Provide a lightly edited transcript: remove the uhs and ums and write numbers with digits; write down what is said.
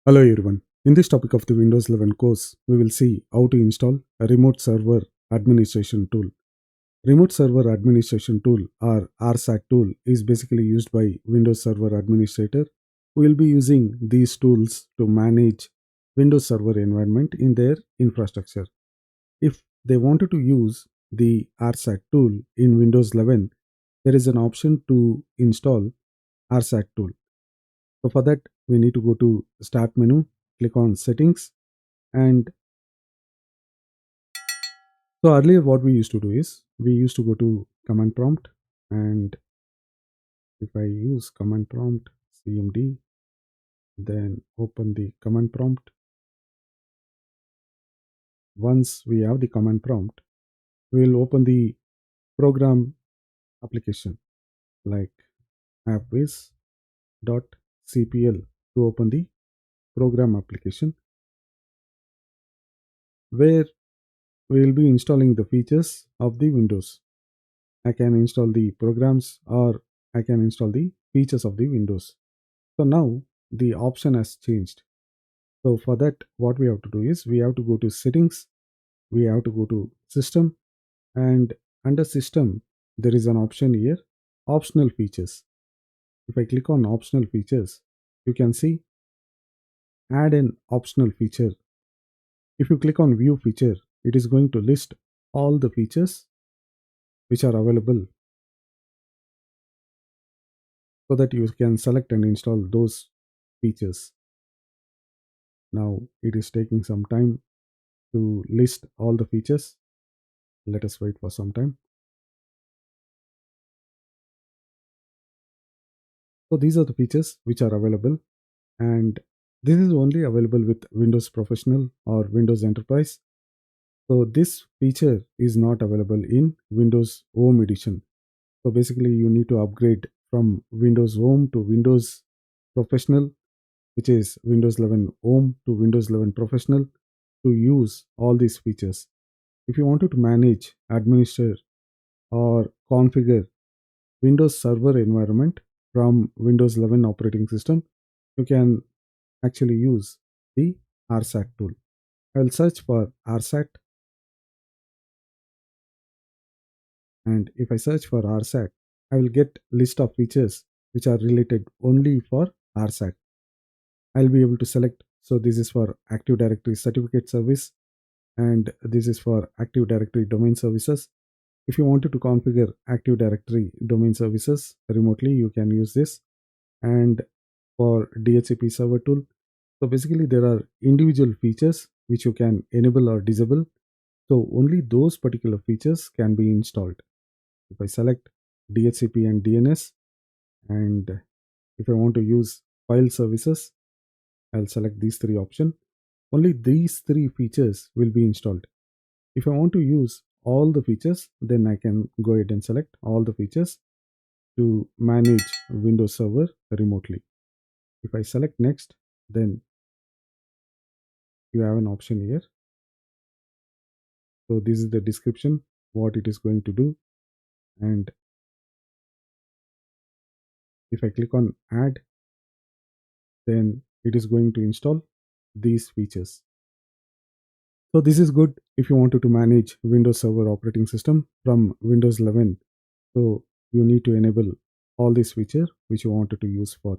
Hello everyone. In this topic of the Windows 11 course, we will see how to install a remote server administration tool. Remote server administration tool or RSAT tool is basically used by Windows Server Administrator who will be using these tools to manage Windows Server environment in their infrastructure. If they wanted to use the RSAT tool in Windows 11, there is an option to install RSAT tool. So for that, we need to go to Start menu, click on Settings, and so earlier what we used to do is we used to go to Command Prompt, and if I use Command Prompt CMD, then open the Command Prompt. Once we have the Command Prompt, we will open the program application like appwiz.cpl to open the program application where we will be installing the features of the Windows. I can install the programs or I can install the features of the Windows. So now the option has changed. So for that, what we have to do is we have to go to settings, we have to go to system, and under system, there is an option here, optional features. If I click on optional features, you can see add an optional feature. If you click on view feature, it is going to list all the features which are available so that you can select and install those features. Now it is taking some time to list all the features. Let us wait for some time. So these are the features which are available, and this is only available with Windows Professional or Windows Enterprise. So this feature is not available in Windows Home Edition. So basically you need to upgrade from Windows Home to Windows Professional, which is Windows 11 Home to Windows 11 Professional, to use all these features. If you wanted to manage, administer, or configure Windows Server environment from Windows 11 operating system, you can actually use the RSAT tool. I will search for RSAT, and if I search for RSAT, I will get list of features which are related only for RSAT. I'll be able to select. So this is for Active Directory Certificate Service, and this is for Active Directory Domain Services. If you wanted to configure Active Directory Domain Services remotely, you can use this. And for DHCP server tool, so basically there are individual features which you can enable or disable. So only those particular features can be installed. If I select DHCP and DNS, and if I want to use file services, I'll select these three options. Only these three features will be installed. If I want to use all the features, then I can go ahead and select all the features to manage Windows Server remotely. If I select next, then you have an option here. So this is the description, what it is going to do. And if I click on add, then it is going to install these features. So this is good if you wanted to manage Windows Server operating system from Windows 11. So you need to enable all these features which you wanted to use for